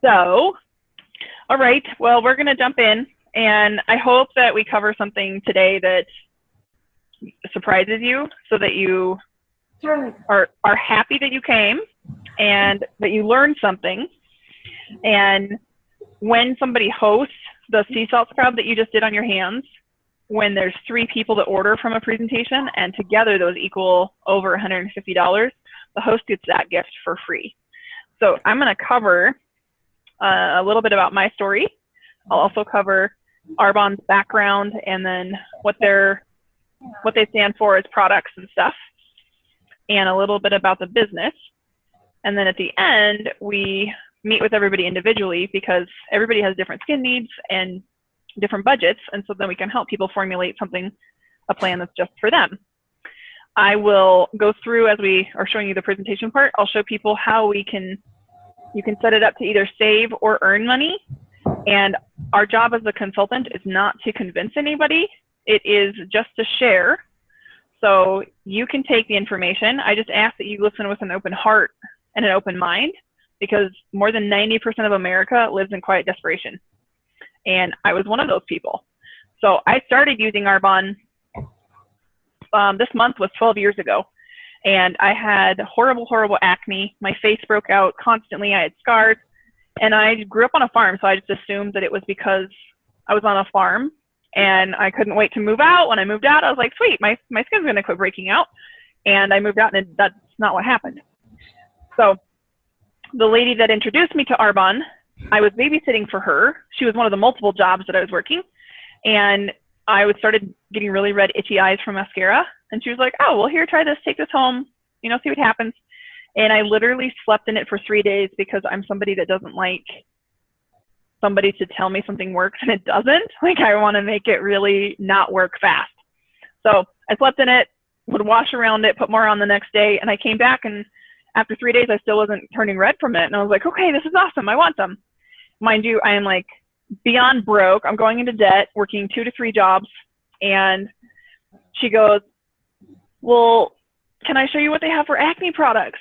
So, all right, well, we're going to jump in, and I hope that we cover something today that surprises you so that you are happy that you came and that you learned something. And when somebody hosts the sea salt scrub that you just did on your hands, when there's 3 people that order from a presentation and together those equal over $150, the host gets that gift for free. So I'm going to cover a little bit about my story. I'll also cover Arbonne's background and then what they stand for as products and stuff, and a little bit about the business. And then at the end, we meet with everybody individually because everybody has different skin needs and different budgets, and so then we can help people formulate a plan that's just for them. I will go through, as we are showing you the presentation part, I'll show people how you can set it up to either save or earn money. And our job as a consultant is not to convince anybody, it is just to share. So you can take the information. I just ask that you listen with an open heart and an open mind, because more than 90% of America lives in quiet desperation. And I was one of those people. So I started using Arbonne, this month was 12 years ago. And I had horrible, horrible acne. My face broke out constantly. I had scars. And I grew up on a farm, so I just assumed that it was because I was on a farm and I couldn't wait to move out. When I moved out, I was like, sweet, my skin's going to quit breaking out. And I moved out, and that's not what happened. So the lady that introduced me to Arbonne, I was babysitting for her. She was one of the multiple jobs that I was working. And I started getting really red, itchy eyes from mascara. And she was like, oh, well, here, try this. Take this home, see what happens. And I literally slept in it for 3 days because I'm somebody that doesn't like somebody to tell me something works and it doesn't. Like, I want to make it really not work fast. So I slept in it, would wash around it, put more on the next day. And I came back, and after 3 days, I still wasn't turning red from it. And I was like, okay, this is awesome. I want some. Mind you, I am like beyond broke. I'm going into debt, working 2 to 3 jobs. And she goes, well, can I show you what they have for acne products?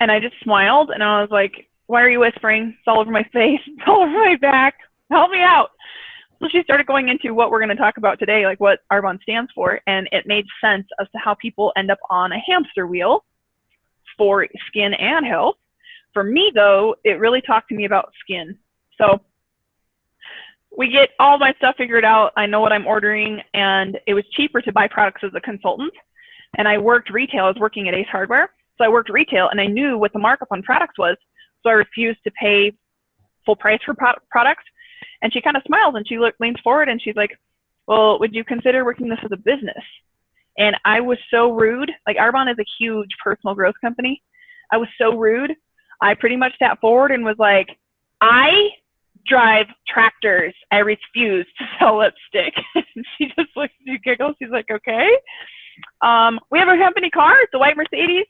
And I just smiled, and I was like, why are you whispering? It's all over my face. It's all over my back. Help me out. So she started going into what we're going to talk about today, like what Arbonne stands for. And it made sense as to how people end up on a hamster wheel for skin and health. For me, though, it really talked to me about skin. So we get all my stuff figured out. I know what I'm ordering, and it was cheaper to buy products as a consultant. And I worked retail. I was working at Ace Hardware. So I worked retail, and I knew what the markup on products was. So I refused to pay full price for products. And she kind of smiles, and she leans forward, and she's like, well, would you consider working this as a business? And I was so rude. Like, Arbonne is a huge personal growth company. I was so rude. I pretty much sat forward and was like, I drive tractors. I refuse to sell lipstick. And she just looks, she giggles. She's like, okay. We have a company car. It's a white Mercedes.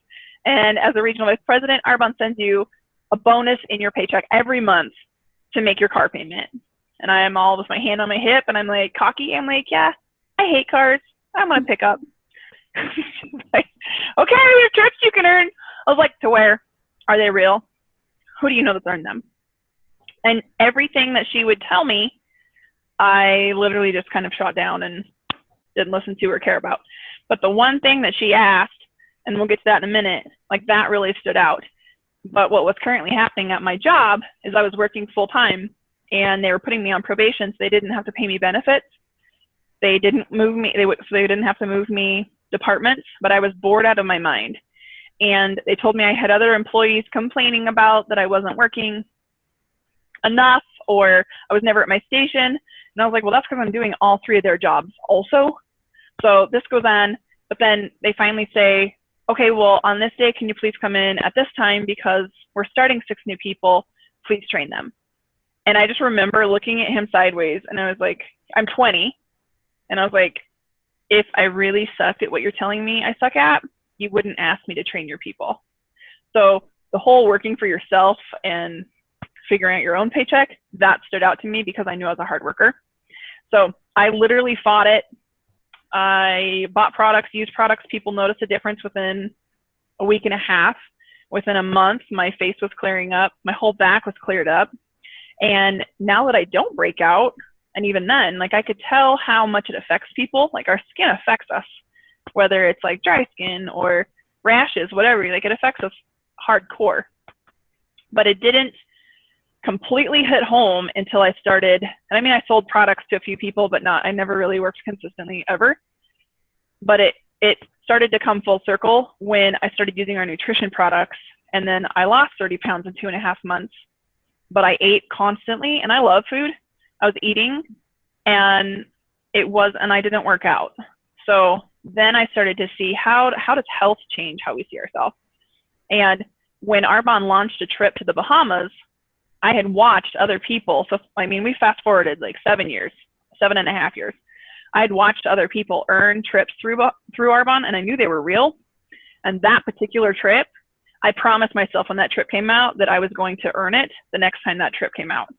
And as a regional vice president, Arbonne sends you a bonus in your paycheck every month to make your car payment. And I am all with my hand on my hip, and I'm like cocky. I'm like, yeah, I hate cars. I'm going to pick up. Like, okay, we have trips you can earn. I was like, to where? Are they real? Who do you know that's earned them? And everything that she would tell me, I literally just kind of shot down and didn't listen to or care about. But the one thing that she asked, and we'll get to that in a minute, like, that really stood out. But what was currently happening at my job is I was working full time, and they were putting me on probation, so they didn't have to pay me benefits. They didn't move me, so they didn't have to move me departments, but I was bored out of my mind. And they told me I had other employees complaining about that I wasn't working enough, or I was never at my station. And I was like, well, that's because I'm doing all 3 of their jobs also. So this goes on, but then they finally say, okay, well, on this day, can you please come in at this time because we're starting 6 new people, please train them. And I just remember looking at him sideways, and I was like, I'm 20. And I was like, if I really sucked at what you're telling me I suck at, you wouldn't ask me to train your people. So the whole working for yourself and figuring out your own paycheck, that stood out to me because I knew I was a hard worker. So I literally fought it. I bought products, used products. People noticed a difference within a week and a half. Within a month, my face was clearing up. My whole back was cleared up. And now that I don't break out, and even then, like I could tell how much it affects people. Like our skin affects us, whether it's like dry skin or rashes, whatever, like it affects us hardcore. But it didn't completely hit home until I started, and I mean, I sold products to a few people, but I never really worked consistently ever. But it started to come full circle when I started using our nutrition products, and then I lost 30 pounds in 2.5 months, but I ate constantly, and I love food. I was eating, and I didn't work out. So then I started to see how does health change how we see ourselves. And when Arbonne launched a trip to the Bahamas, I had watched other people. So, I mean, we fast forwarded like 7.5 years. I had watched other people earn trips through Arbonne, and I knew they were real. And that particular trip, I promised myself when that trip came out that I was going to earn it the next time that trip came out.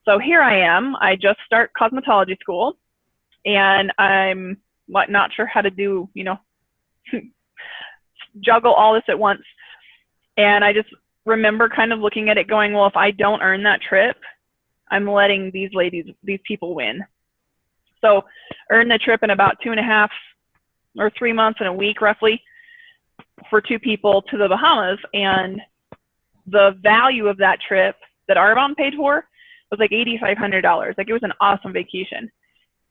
So here I am. I just start cosmetology school, and I'm not sure how to do, juggle all this at once. And I just remember kind of looking at it going, well, if I don't earn that trip, I'm letting these people win. So earn the trip in about 2.5 or 3 months and a week roughly for 2 people to the Bahamas. And the value of that trip that Arbonne paid for was like $8,500. Like it was an awesome vacation.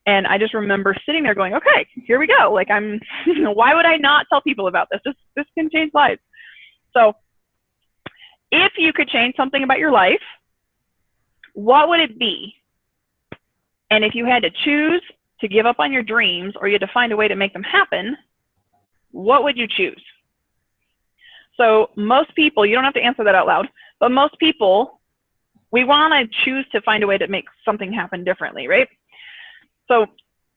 And I just remember sitting there going, okay, here we go. Like why would I not tell people about this? This can change lives. So if you could change something about your life, what would it be? And if you had to choose to give up on your dreams, or you had to find a way to make them happen, what would you choose? So most people, you don't have to answer that out loud, but most people, we want to choose to find a way to make something happen differently, right? So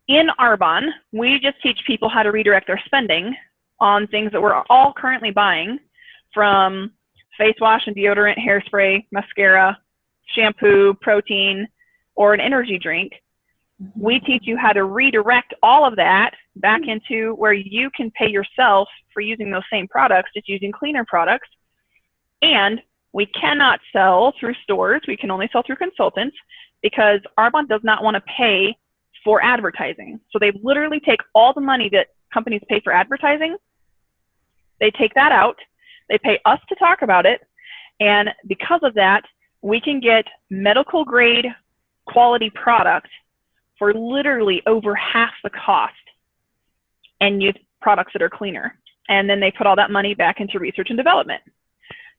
in Arbonne, we just teach people how to redirect their spending on things that we're all currently buying, from face wash and deodorant, hairspray, mascara, shampoo, protein, or an energy drink. We teach you how to redirect all of that back into where you can pay yourself for using those same products, just using cleaner products. And we cannot sell through stores. We can only sell through consultants, because Arbonne does not want to pay for advertising. So they literally take all the money that companies pay for advertising, they take that out, they pay us to talk about it, and because of that, we can get medical grade quality product for literally over half the cost and use products that are cleaner. And then they put all that money back into research and development.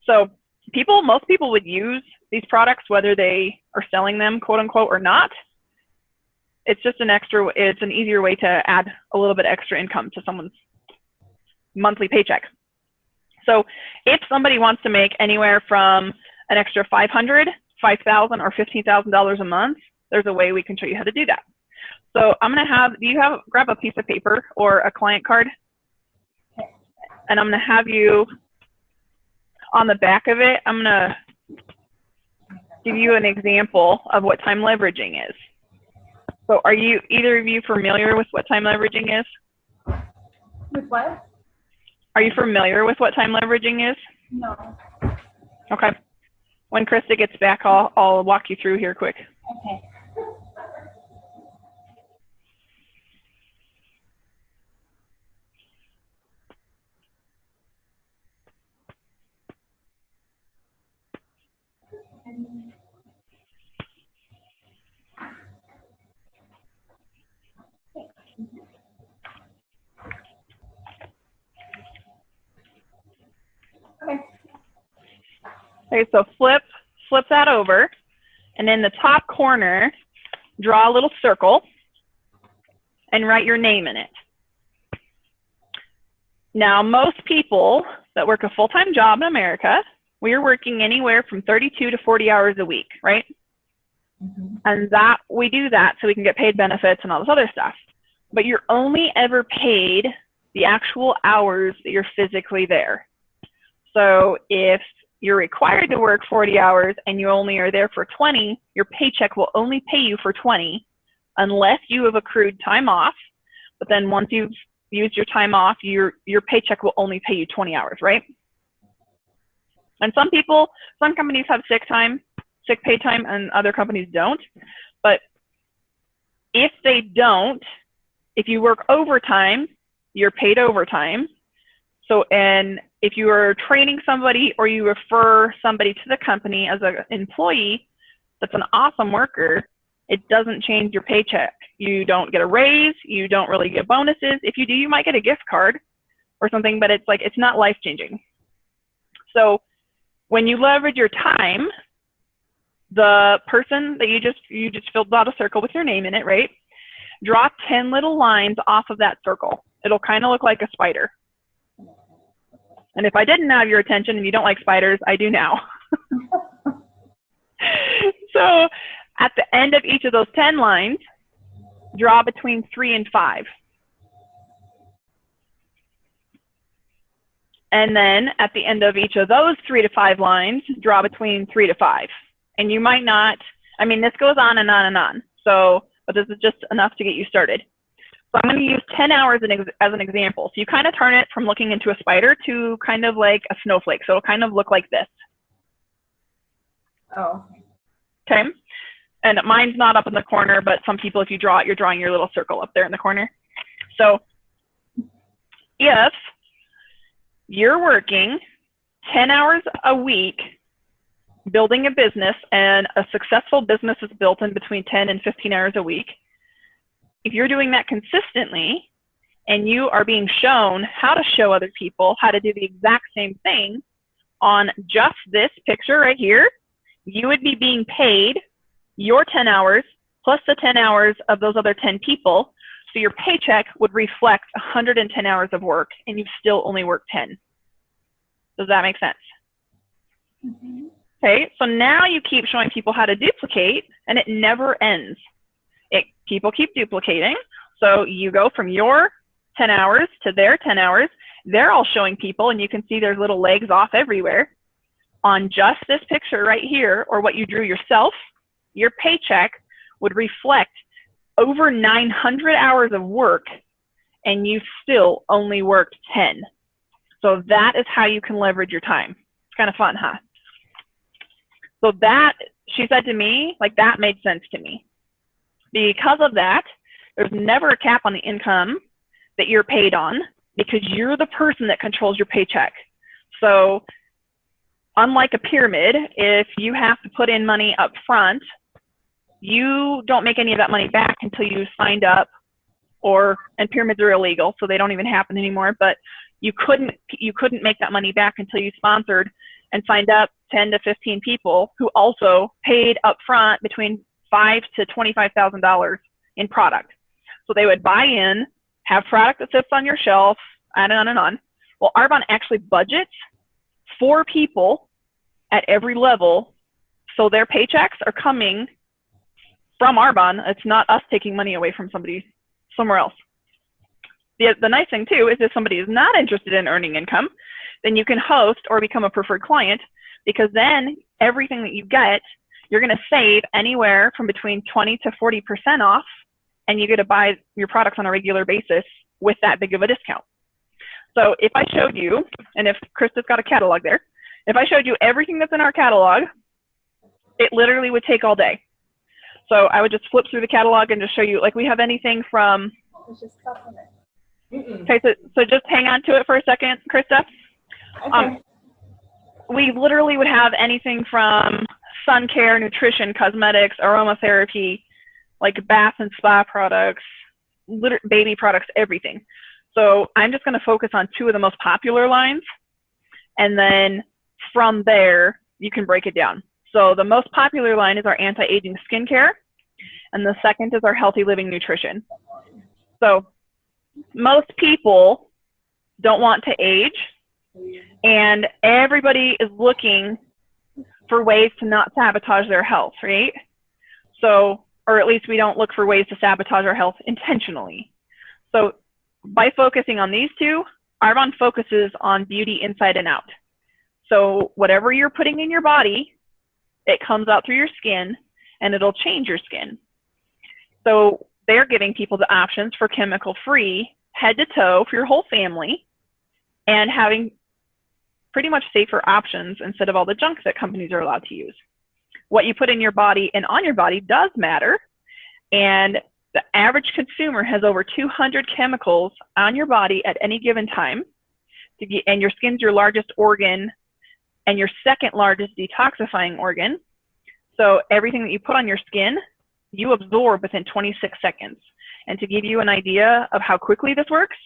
So most people would use these products whether they are selling them, quote unquote, or not. It's just it's an easier way to add a little bit extra income to someone's monthly paycheck. So if somebody wants to make anywhere from an extra $500, $5,000, or $15,000 a month, there's a way we can show you how to do that. So I'm going to grab a piece of paper or a client card, and I'm going to have you, on the back of it, I'm going to give you an example of what time leveraging is. So are either of you familiar with what time leveraging is? With what? Are you familiar with what time leveraging is? No. Okay. When Krista gets back, I'll walk you through here quick. Okay. Okay, so flip that over, and in the top corner, draw a little circle and write your name in it. Now, most people that work a full-time job in America, we are working anywhere from 32 to 40 hours a week, right? Mm-hmm. And we do that so we can get paid benefits and all this other stuff. But you're only ever paid the actual hours that you're physically there. So if you're required to work 40 hours and you only are there for 20, your paycheck will only pay you for 20 unless you have accrued time off. But then once you've used your time off, your paycheck will only pay you 20 hours, right? And some companies have sick pay time, and other companies don't. But if they don't, if you work overtime, you're paid overtime. So, and if you are training somebody or you refer somebody to the company as an employee that's an awesome worker, it doesn't change your paycheck. You don't get a raise. You don't really get bonuses. If you do, you might get a gift card or something, but it's like, it's not life-changing. So when you leverage your time, the person that you just filled out a circle with your name in it, right? Draw 10 little lines off of that circle. It'll kind of look like a spider. And if I didn't have your attention and you don't like spiders, I do now. So at the end of each of those 10 lines, draw between 3 and 5. And then at the end of each of those 3 to 5 lines, draw between 3 to 5. And you might not, I mean, this goes on and on and on. So, but this is just enough to get you started. So I'm going to use 10 hours as an example. So you kind of turn it from looking into a spider to kind of like a snowflake. So it'll kind of look like this. Oh. Okay. And mine's not up in the corner, but some people, if you draw it, you're drawing your little circle up there in the corner. So if you're working 10 hours a week building a business, and a successful business is built in between 10 and 15 hours a week, if you're doing that consistently and you are being shown how to show other people how to do the exact same thing on just this picture right here, you would be being paid your 10 hours plus the 10 hours of those other 10 people. So your paycheck would reflect 110 hours of work, and you've still only worked 10. Does that make sense? Mm-hmm. Okay, so now you keep showing people how to duplicate, and it never ends. People keep duplicating. So you go from your 10 hours to their 10 hours. They're all showing people, and you can see there's little legs off everywhere. On just this picture right here, or what you drew yourself, your paycheck would reflect over 900 hours of work, and you still only worked 10. So that is how you can leverage your time. It's kind of fun, huh? So that, she said to me, like, that made sense to me. Because of that, there's never a cap on the income that you're paid on, because you're the person that controls your paycheck. So unlike a pyramid, if you have to put in money up front, you don't make any of that money back until you signed up, and pyramids are illegal, so they don't even happen anymore, but you couldn't make that money back until you sponsored and signed up 10 to 15 people who also paid up front between $5,000 to $25,000 in product. So they would buy in, have product that sits on your shelf, and on and on. Well, Arbonne actually budgets for people at every level, so their paychecks are coming from Arbonne. It's not us taking money away from somebody somewhere else. The nice thing too is if somebody is not interested in earning income, then you can host or become a preferred client, because then everything that you get, you're going to save anywhere from between 20 to 40% off, and you get to buy your products on a regular basis with that big of a discount. So if I showed you, and if Krista's got a catalog there, if I showed you everything that's in our catalog, it literally would take all day. So I would just flip through the catalog and just show you, like, we have anything from, okay, so just hang on to it for a second, Krista. Okay. We literally would have anything from sun care, nutrition, cosmetics, aromatherapy, like bath and spa products, baby products, everything. So I'm just going to focus on 2 of the most popular lines, and then from there you can break it down. So the most popular line is our anti-aging skincare, and the second is our healthy living nutrition. So most people don't want to age, and everybody is looking for ways to not sabotage their health, right? So, or at least we don't look for ways to sabotage our health intentionally. So by focusing on these 2, Arbonne focuses on beauty inside and out. So whatever you're putting in your body, it comes out through your skin, and it'll change your skin. So they're giving people the options for chemical-free, head to toe, for your whole family, and having pretty much safer options instead of all the junk that companies are allowed to use. What you put in your body and on your body does matter. And the average consumer has over 200 chemicals on your body at any given time. And your skin's your largest organ and your second largest detoxifying organ. So everything that you put on your skin, you absorb within 26 seconds. And to give you an idea of how quickly this works,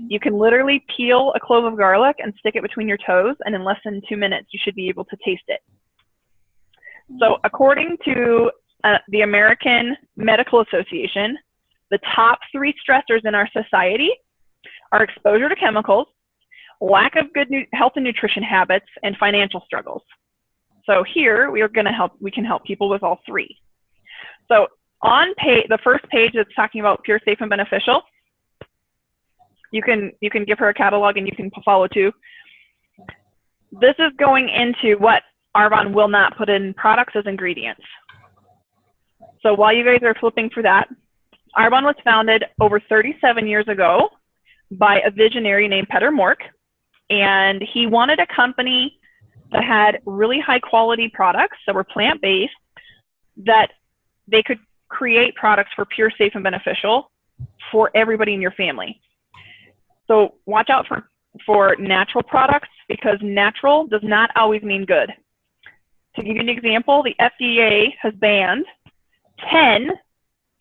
you can literally peel a clove of garlic and stick it between your toes, and in less than 2 minutes, you should be able to taste it. So according to the American Medical Association, the top 3 stressors in our society are exposure to chemicals, lack of good health and nutrition habits, and financial struggles. So here we can help people with all 3. So on the first page that's talking about pure, safe, and beneficial, you can give her a catalog and you can follow too. This is going into what Arbonne will not put in products as ingredients. So while you guys are flipping through that, Arbonne was founded over 37 years ago by a visionary named Peter Mork, and he wanted a company that had really high quality products that were plant-based, that they could create products for pure, safe, and beneficial for everybody in your family. So watch out for natural products, because natural does not always mean good. To give you an example, the FDA has banned 10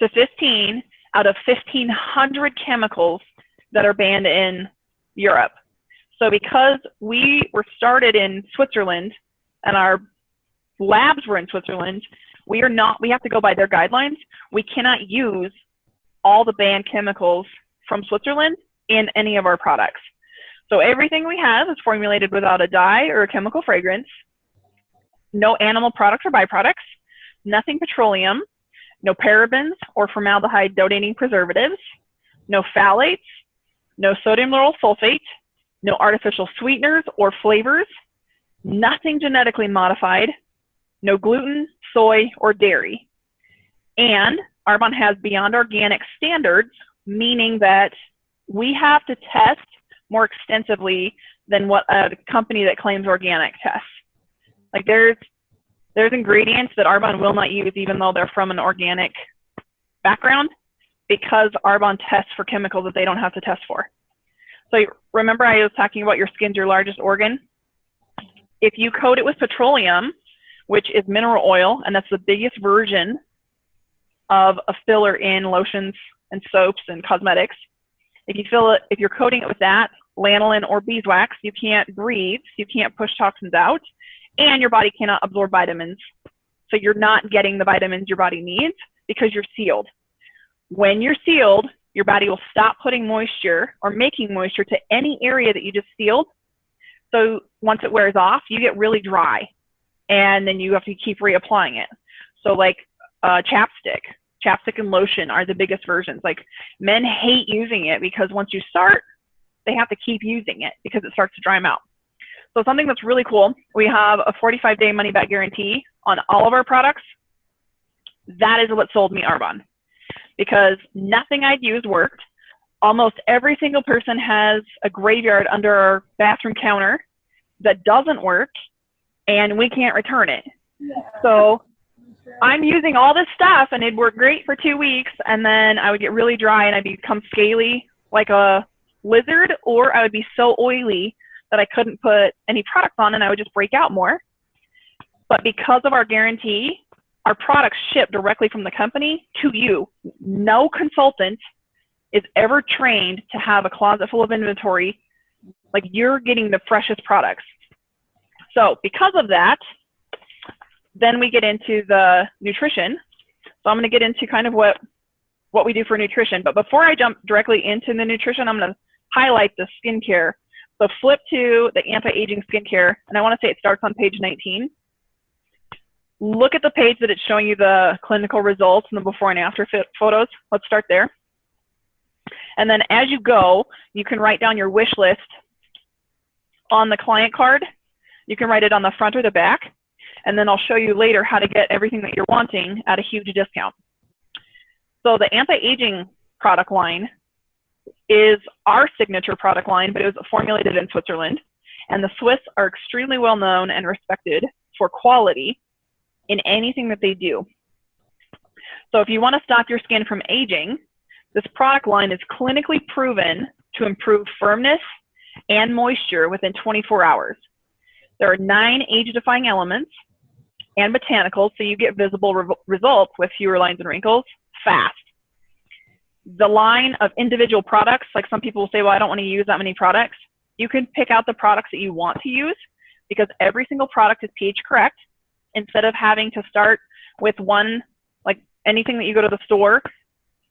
to 15 out of 1,500 chemicals that are banned in Europe. So because we were started in Switzerland and our labs were in Switzerland, we have to go by their guidelines. We cannot use all the banned chemicals from Switzerland in any of our products. So everything we have is formulated without a dye or a chemical fragrance, no animal products or byproducts, nothing petroleum, no parabens or formaldehyde donating preservatives, no phthalates, no sodium lauryl sulfate, no artificial sweeteners or flavors, nothing genetically modified, no gluten, soy, or dairy. And Arbonne has beyond organic standards, meaning that we have to test more extensively than what a company that claims organic tests. Like there's ingredients that Arbonne will not use even though they're from an organic background, because Arbonne tests for chemicals that they don't have to test for. So remember I was talking about your skin's your largest organ? If you coat it with petroleum, which is mineral oil, and that's the biggest version of a filler in lotions and soaps and cosmetics, if you're coating it with that, lanolin or beeswax, you can't breathe, you can't push toxins out, and your body cannot absorb vitamins. So you're not getting the vitamins your body needs because you're sealed. When you're sealed, your body will stop putting moisture or making moisture to any area that you just sealed. So once it wears off, you get really dry, and then you have to keep reapplying it. So like chapstick and lotion are the biggest versions. Like men hate using it because once you start, they have to keep using it because it starts to dry them out. So something that's really cool, we have a 45-day money-back guarantee on all of our products. That is what sold me Arbonne, because nothing I'd used worked. Almost every single person has a graveyard under our bathroom counter that doesn't work, and we can't return it. Yeah. So I'm using all this stuff, and it'd work great for 2 weeks, and then I would get really dry, and I'd become scaly like a lizard, or I would be so oily that I couldn't put any products on, and I would just break out more. But because of our guarantee, our products ship directly from the company to you. No consultant is ever trained to have a closet full of inventory. Like, you're getting the freshest products. So because of that, then we get into the nutrition. So I'm going to get into kind of what we do for nutrition. But before I jump directly into the nutrition, I'm going to highlight the skincare. So flip to the anti-aging skincare, and I want to say it starts on page 19. Look at the page that it's showing you the clinical results and the before and after photos. Let's start there. And then as you go, you can write down your wish list on the client card. You can write it on the front or the back, and then I'll show you later how to get everything that you're wanting at a huge discount. So the anti-aging product line is our signature product line, but it was formulated in Switzerland. And the Swiss are extremely well known and respected for quality in anything that they do. So if you want to stop your skin from aging, this product line is clinically proven to improve firmness and moisture within 24 hours. There are 9 age-defying elements and botanicals, so you get visible results with fewer lines and wrinkles fast. The line of individual products, like some people will say, well, I don't want to use that many products. You can pick out the products that you want to use because every single product is pH correct. Instead of having to start with one, like anything that you go to the store,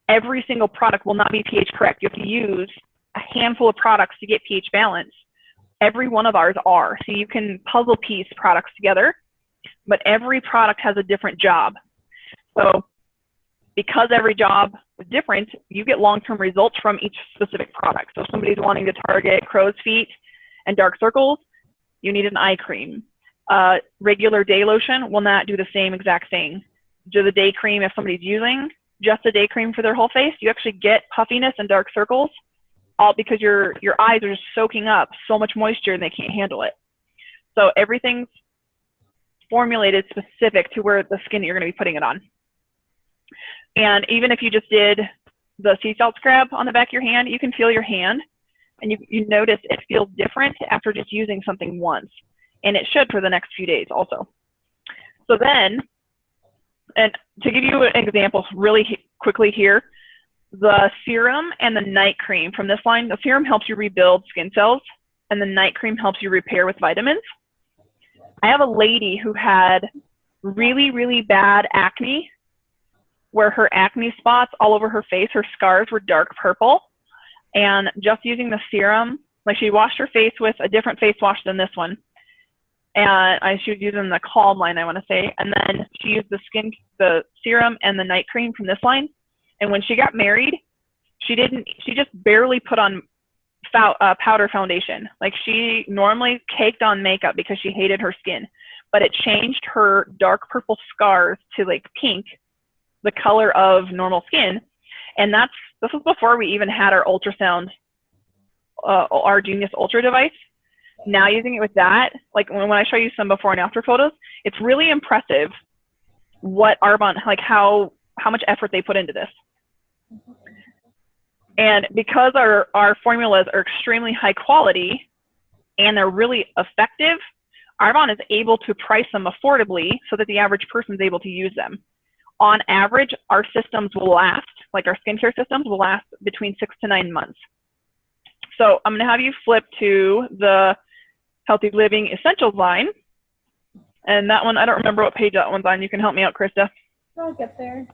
every single product will not be pH correct. You have to use a handful of products to get pH balance. Every one of ours are. So you can puzzle piece products together, but every product has a different job. So because every job is different, you get long-term results from each specific product. So if somebody's wanting to target crow's feet and dark circles, you need an eye cream. Regular day lotion will not do the same exact thing. Do the day cream, if somebody's using just a day cream for their whole face, you actually get puffiness and dark circles, all because your eyes are just soaking up so much moisture and they can't handle it. So everything's formulated specific to where the skin you're going to be putting it on. And even if you just did the sea salt scrub on the back of your hand, you can feel your hand and you notice it feels different after just using something once. And it should for the next few days also. So then, and to give you an example really quickly here, the serum and the night cream from this line, the serum helps you rebuild skin cells and the night cream helps you repair with vitamins. I have a lady who had really, really bad acne where her acne spots all over her face, her scars were dark purple. And just using the serum, like she washed her face with a different face wash than this one. And she was using the Calm line, I want to say. And then she used the serum and the night cream from this line. And when she got married, she just barely put on powder foundation. Like she normally caked on makeup because she hated her skin. But it changed her dark purple scars to like pink, the color of normal skin. And this was before we even had our ultrasound, our Genius Ultra device. Now using it with that, like when I show you some before and after photos, it's really impressive what Arbonne, like how much effort they put into this. And because our formulas are extremely high quality and they're really effective, Arbonne is able to price them affordably so that the average person is able to use them. On average, our systems will last, like our skincare systems will last between 6 to 9 months. So I'm going to have you flip to the Healthy Living Essentials line. And that one, I don't remember what page that one's on. You can help me out, Krista. I'll get there.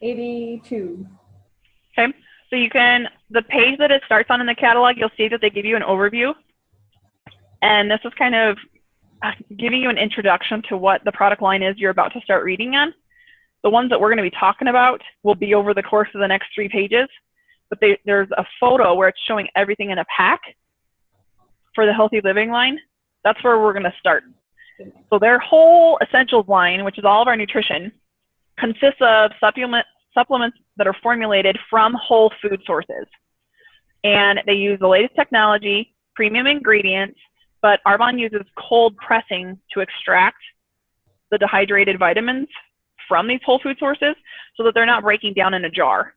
82. Okay, so you can, the page that it starts on in the catalog, you'll see that they give you an overview. And this is kind of giving you an introduction to what the product line is you're about to start reading on. The ones that we're going to be talking about will be over the course of the next 3 pages. But there's a photo where it's showing everything in a pack for the Healthy Living line. That's where we're going to start. So their whole essentials line, which is all of our nutrition, consists of supplements that are formulated from whole food sources. And they use the latest technology, premium ingredients, but Arbonne uses cold pressing to extract the dehydrated vitamins from these whole food sources so that they're not breaking down in a jar.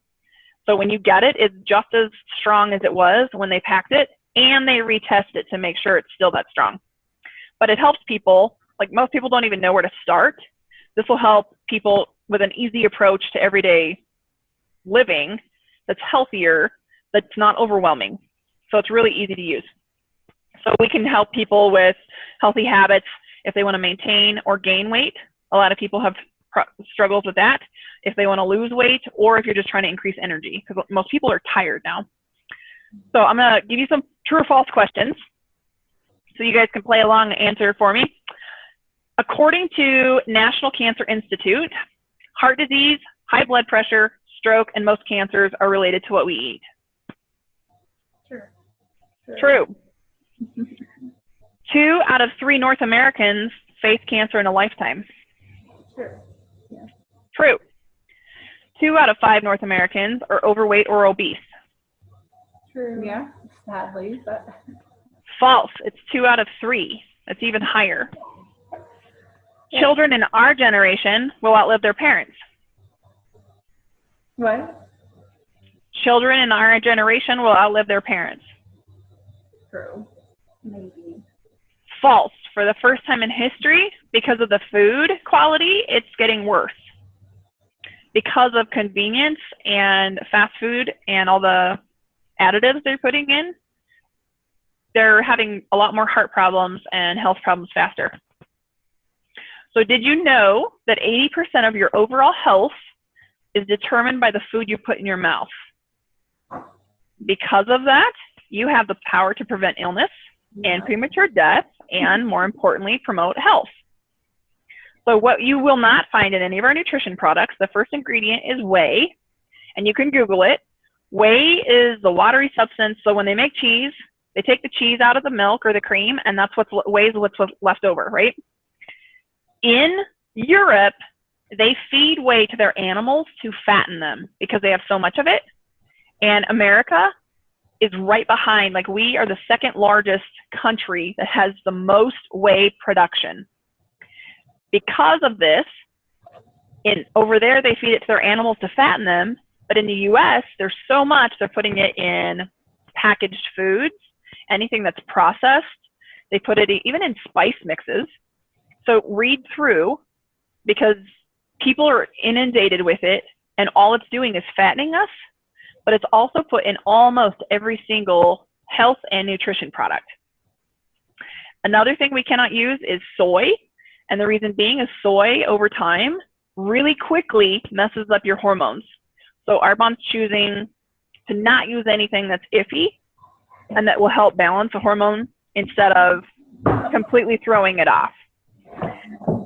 So when you get it, it's just as strong as it was when they packed it, and they retest it to make sure it's still that strong. But it helps people, like most people don't even know where to start. This will help people with an easy approach to everyday living that's healthier, that's not overwhelming. So it's really easy to use. So we can help people with healthy habits if they want to maintain or gain weight. A lot of people have struggles with that. If they want to lose weight, or if you're just trying to increase energy, because most people are tired now. So I'm going to give you some true or false questions so you guys can play along and answer for me. According to National Cancer Institute, heart disease, high blood pressure, stroke, and most cancers are related to what we eat. True. 2 out of 3 North Americans face cancer in a lifetime. True. Yeah. True. 2 out of 5 North Americans are overweight or obese. True. Yeah, sadly, but. False. It's 2 out of 3. That's even higher. Children in our generation will outlive their parents. What? Children in our generation will outlive their parents. True. Maybe. False. For the first time in history, because of the food quality, it's getting worse. Because of convenience and fast food and all the additives they're putting in, they're having a lot more heart problems and health problems faster. So did you know that 80% of your overall health is determined by the food you put in your mouth? Because of that, you have the power to prevent illness and premature death, and more importantly, promote health. So what you will not find in any of our nutrition products, the first ingredient is whey, and you can Google it. Whey is the watery substance, so when they make cheese, they take the cheese out of the milk or the cream, and that's what's left over, right? In Europe, they feed whey to their animals to fatten them because they have so much of it. And America is right behind. Like, we are the second largest country that has the most whey production. Because of this, over there, they feed it to their animals to fatten them. But in the US, there's so much, they're putting it in packaged foods, anything that's processed. They put it even in spice mixes. So read through, because people are inundated with it, and all it's doing is fattening us, but it's also put in almost every single health and nutrition product. Another thing we cannot use is soy, and the reason being is soy over time really quickly messes up your hormones. So Arbonne's choosing to not use anything that's iffy and that will help balance a hormone instead of completely throwing it off.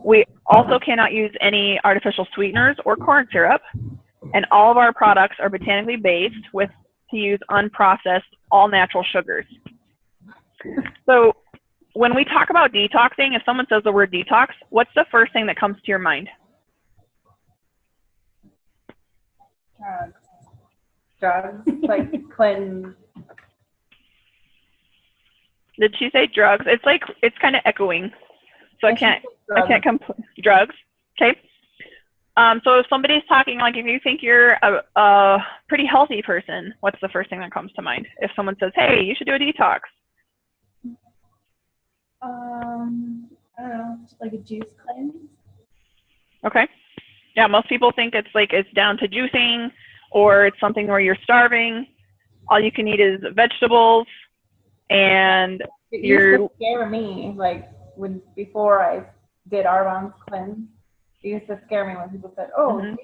We also cannot use any artificial sweeteners or corn syrup, and all of our products are botanically based to use unprocessed, all-natural sugars. So when we talk about detoxing, if someone says the word detox, what's the first thing that comes to your mind? Drugs, like cleanse. Did she say drugs? It's kind of echoing, so I can't drugs. Okay. So if somebody's talking, like if you think you're a pretty healthy person, what's the first thing that comes to mind? If someone says, "Hey, you should do a detox." I don't know, just like a juice cleanse. Okay. Yeah, most people think it's down to juicing, or it's something where you're starving. All you can eat is vegetables, and it used to scare me, like before I did Arbonne's cleanse. It used to scare me when people said, "Oh, detox."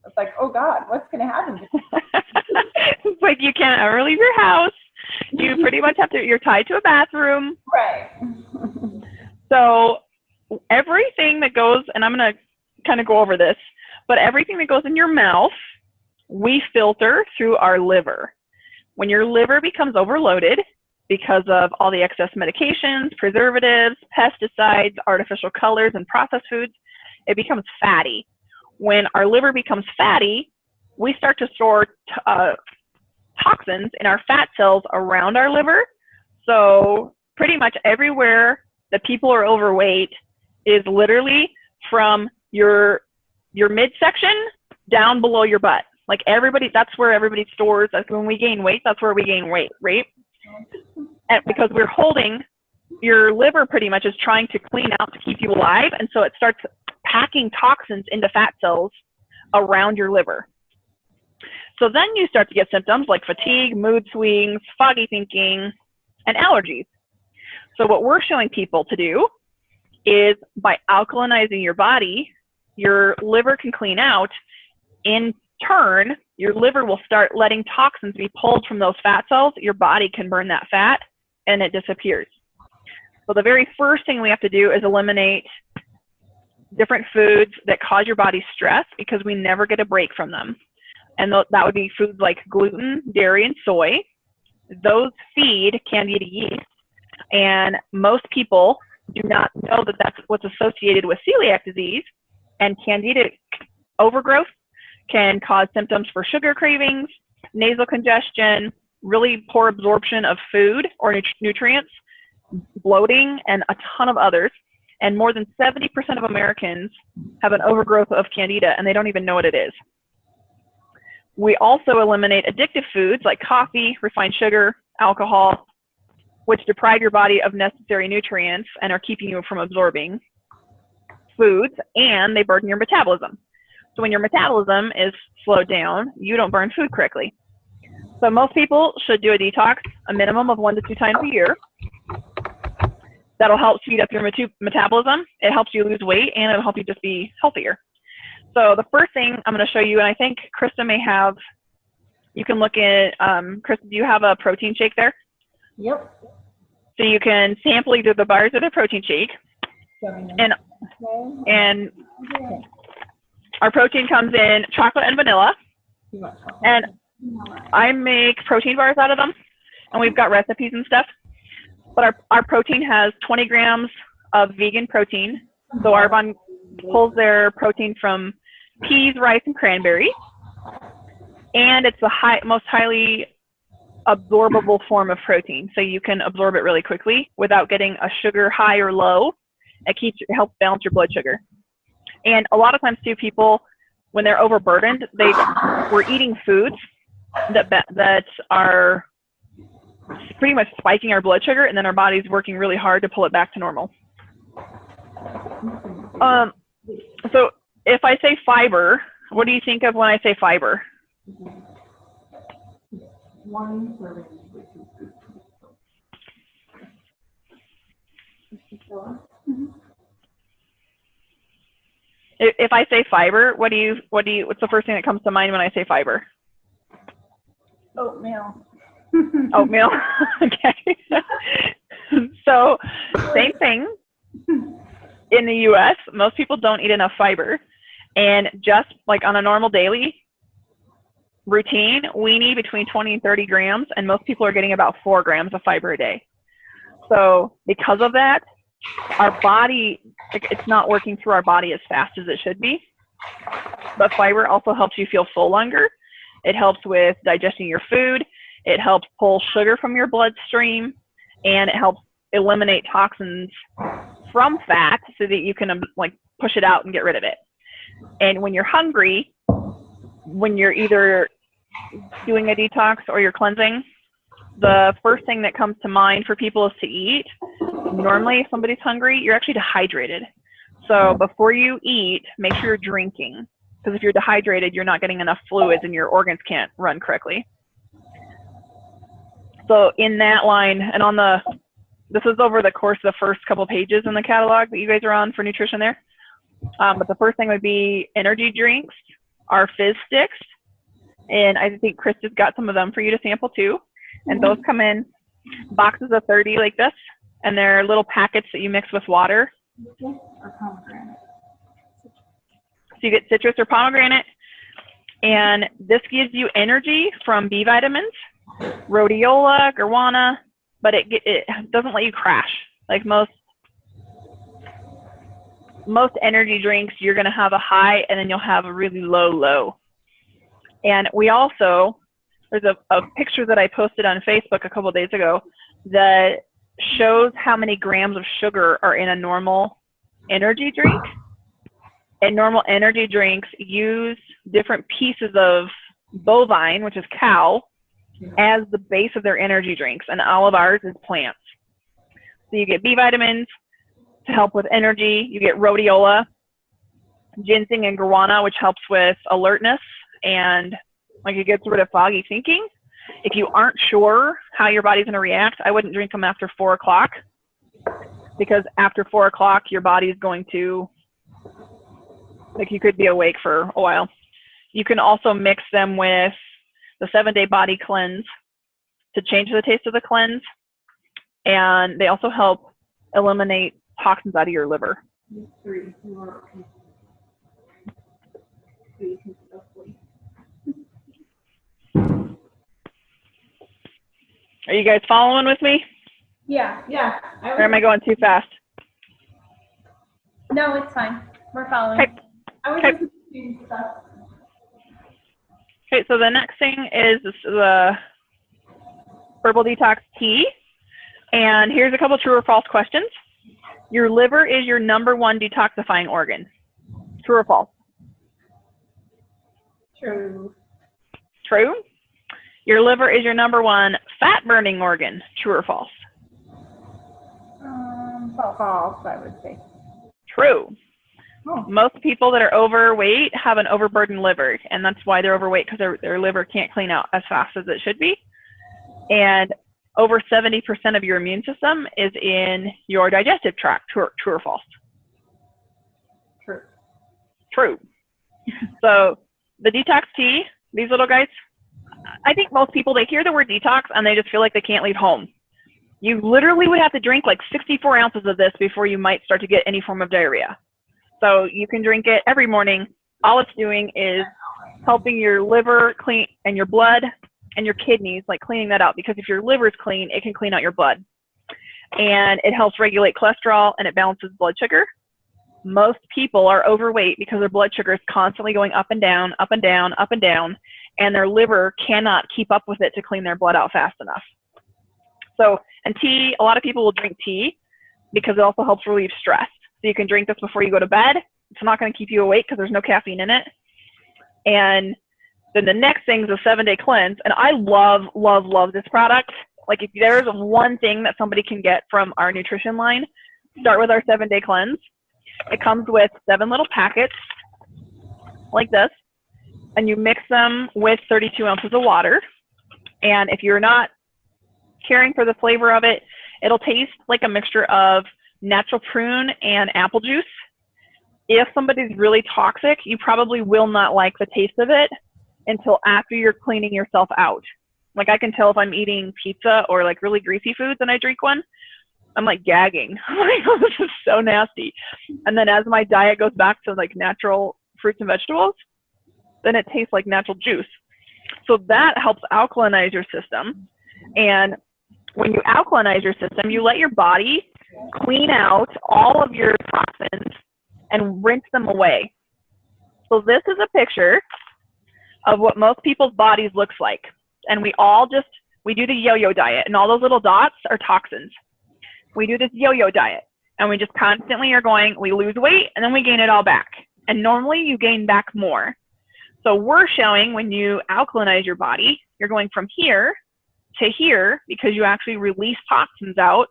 It's like, oh God, what's gonna happen? It's like you can't ever leave your house. You pretty much you're tied to a bathroom. Right. So everything that goes, and I'm gonna kind of go over this, but everything that goes in your mouth, we filter through our liver. When your liver becomes overloaded because of all the excess medications, preservatives, pesticides, artificial colors, and processed foods, it becomes fatty. When our liver becomes fatty, we start to store toxins in our fat cells around our liver. So pretty much everywhere that people are overweight is literally from your midsection down below your butt. Like that's where everybody stores. Like when we gain weight, that's where we gain weight, right? And because we're holding, your liver pretty much is trying to clean out to keep you alive, and so it starts packing toxins into fat cells around your liver. So then you start to get symptoms like fatigue, mood swings, foggy thinking, and allergies. So what we're showing people to do is, by alkalinizing your body, your liver can clean out. In turn, your liver will start letting toxins be pulled from those fat cells. Your body can burn that fat, and it disappears. So the very first thing we have to do is eliminate different foods that cause your body stress, because we never get a break from them. And that would be foods like gluten, dairy, and soy. Those feed Candida yeast. And most people do not know that that's what's associated with celiac disease and Candida overgrowth. can cause symptoms for sugar cravings, nasal congestion, really poor absorption of food or nutrients, bloating, and a ton of others. And more than 70% of Americans have an overgrowth of Candida, and they don't even know what it is. We also eliminate addictive foods like coffee, refined sugar, alcohol, which deprive your body of necessary nutrients and are keeping you from absorbing foods, and they burden your metabolism. So when your metabolism is slowed down, you don't burn food correctly. So most people should do a detox a minimum of 1 to 2 times a year. That'll help speed up your metabolism. It helps you lose weight, and it'll help you just be healthier. So the first thing I'm going to show you, and I think Krista may have, you can look at, Krista, do you have a protein shake there? Yep. So you can sample either the bars or the protein shake. And our protein comes in chocolate and vanilla. And I make protein bars out of them, and we've got recipes and stuff. But our protein has 20 grams of vegan protein. So Arbonne pulls their protein from peas, rice, and cranberry. And it's the most highly absorbable form of protein. So you can absorb it really quickly without getting a sugar high or low. It helps balance your blood sugar. And a lot of times too, people, when they're overburdened, we're eating foods that are pretty much spiking our blood sugar, and then our body's working really hard to pull it back to normal. So if I say fiber, what do you think of when I say fiber? One serving. If I say fiber, what's the first thing that comes to mind when I say fiber? Oatmeal. Oatmeal. Okay. So same thing. In the US, most people don't eat enough fiber. And just like on a normal daily routine, we need between 20 and 30 grams, and most people are getting about 4 grams of fiber a day. So because of that, our body, it's not working through our body as fast as it should be. But fiber also helps you feel full longer. It helps with digesting your food. It helps pull sugar from your bloodstream, and it helps eliminate toxins from fat so that you can like push it out and get rid of it. And when you're hungry, when you're either doing a detox or you're cleansing, the first thing that comes to mind for people is to eat. Normally, if somebody's hungry, you're actually dehydrated. So before you eat, make sure you're drinking, because if you're dehydrated, you're not getting enough fluids and your organs can't run correctly. So in that line, and this is over the course of the first couple pages in the catalog that you guys are on for nutrition there. But the first thing would be energy drinks, our fizz sticks. And I think Krista's got some of them for you to sample too. And those come in boxes of 30 like this. And they're little packets that you mix with water. Or pomegranate. So you get citrus or pomegranate. And this gives you energy from B vitamins, rhodiola, guarana, but it doesn't let you crash. Like most energy drinks, you're going to have a high and then you'll have a really low. And we also, there's a picture that I posted on Facebook a couple of days ago that shows how many grams of sugar are in a normal energy drink. And normal energy drinks use different pieces of bovine, which is cow, as the base of their energy drinks, and all of ours is plants. So you get B vitamins to help with energy. You get rhodiola, ginseng, and guarana, which helps with alertness and like it gets rid of foggy thinking. If you aren't sure how your body's going to react, I wouldn't drink them after 4 o'clock, because after 4 o'clock, your body is going to, like, you could be awake for a while. You can also mix them with the 7-day body cleanse to change the taste of the cleanse. And they also help eliminate toxins out of your liver. Are you guys following with me? Yeah. Or am I going too fast? No, it's fine. We're following. Okay. I was just doing stuff. Okay, so the next thing is the Herbal Detox Tea. And here's a couple true or false questions. Your liver is your #1 detoxifying organ. True or false? True. True. Your liver is your #1 fat burning organ. True or false? False, I would say. True. Oh. Most people that are overweight have an overburdened liver, and that's why they're overweight, because their liver can't clean out as fast as it should be. And over 70% of your immune system is in your digestive tract. True or false? True. True. So the detox tea, these little guys, I think most people, they hear the word detox and they just feel like they can't leave home. You literally would have to drink like 64 ounces of this before you might start to get any form of diarrhea. So you can drink it every morning. All it's doing is helping your liver clean, and your blood and your kidneys, like cleaning that out, because if your liver is clean, it can clean out your blood. And it helps regulate cholesterol, and it balances blood sugar. Most people are overweight because their blood sugar is constantly going up and down, up and down, up and down, and their liver cannot keep up with it to clean their blood out fast enough. So, and tea, a lot of people will drink tea because it also helps relieve stress. So you can drink this before you go to bed. It's not going to keep you awake because there's no caffeine in it. And then the next thing is a 7-day cleanse. And I love, love, love this product. Like if there's one thing that somebody can get from our nutrition line, start with our 7-day cleanse. It comes with 7 little packets like this, and you mix them with 32 ounces of water. And if you're not caring for the flavor of it, it'll taste like a mixture of natural prune and apple juice. If somebody's really toxic, you probably will not like the taste of it until after you're cleaning yourself out. Like I can tell if I'm eating pizza or like really greasy foods and I drink one, I'm like gagging. I'm like, oh, this is so nasty. And then as my diet goes back to like natural fruits and vegetables, then it tastes like natural juice. So that helps alkalinize your system. And when you alkalinize your system, you let your body clean out all of your toxins and rinse them away. So this is a picture of what most people's bodies looks like. And we do the yo-yo diet, and all those little dots are toxins. We do this yo-yo diet, and we just constantly are going, we lose weight, and then we gain it all back. And normally you gain back more. So we're showing when you alkalinize your body, you're going from here to here because you actually release toxins out.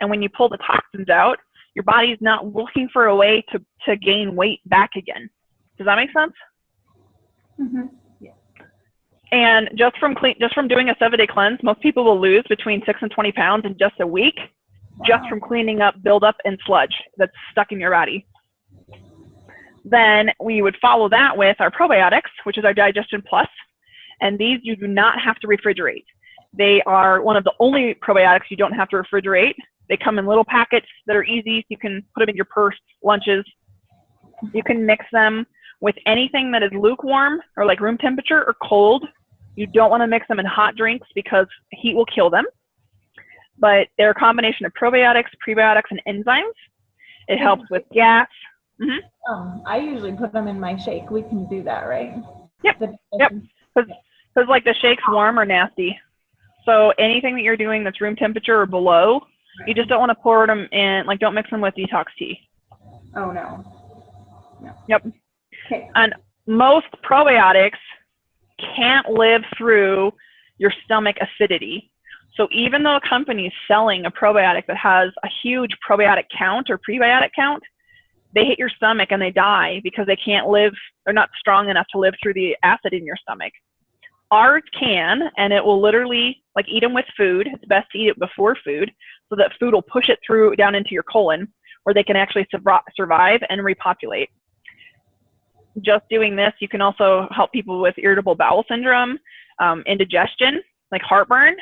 And when you pull the toxins out, your body's not looking for a way to gain weight back again. Does that make sense? Mm-hmm. Yeah. And just from doing a 7-day cleanse, most people will lose between 6 and 20 pounds in just a week, just from cleaning up buildup and sludge that's stuck in your body. Then we would follow that with our probiotics, which is our Digestion Plus. And these you do not have to refrigerate. They are one of the only probiotics you don't have to refrigerate. They come in little packets that are easy. You can put them in your purse, lunches. You can mix them with anything that is lukewarm or like room temperature or cold. You don't want to mix them in hot drinks because heat will kill them. But they're a combination of probiotics, prebiotics, and enzymes. It helps with gas. Mm-hmm. I usually put them in my shake. We can do that, right? Yep. Because like the shake's warm or nasty. So anything that you're doing that's room temperature or below, you just don't want to pour them in, like don't mix them with detox tea. Oh, no. Yep. Okay. And most probiotics can't live through your stomach acidity. So even though a company is selling a probiotic that has a huge probiotic count or prebiotic count, they hit your stomach and they die because they can't live, they're not strong enough to live through the acid in your stomach. Ours can, and it will literally, like eat them with food. It's best to eat it before food so that food will push it through down into your colon where they can actually survive and repopulate. Just doing this, you can also help people with irritable bowel syndrome, indigestion, like heartburn,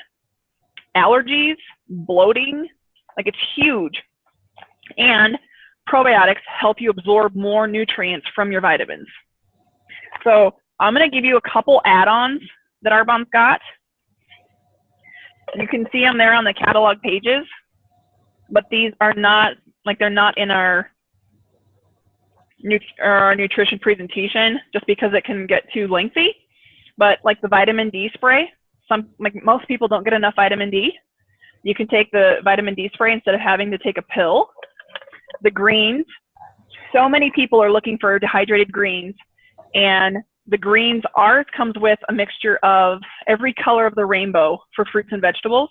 allergies, bloating, like it's huge. And probiotics help you absorb more nutrients from your vitamins. So I'm going to give you a couple add-ons that Arbonne's got. You can see them there on the catalog pages, but these are not, like they're not in our nutrition presentation just because it can get too lengthy. But like the vitamin D spray, like most people don't get enough vitamin D. You can take the vitamin D spray instead of having to take a pill. The greens, so many people are looking for dehydrated greens, and the greens, ours comes with a mixture of every color of the rainbow for fruits and vegetables.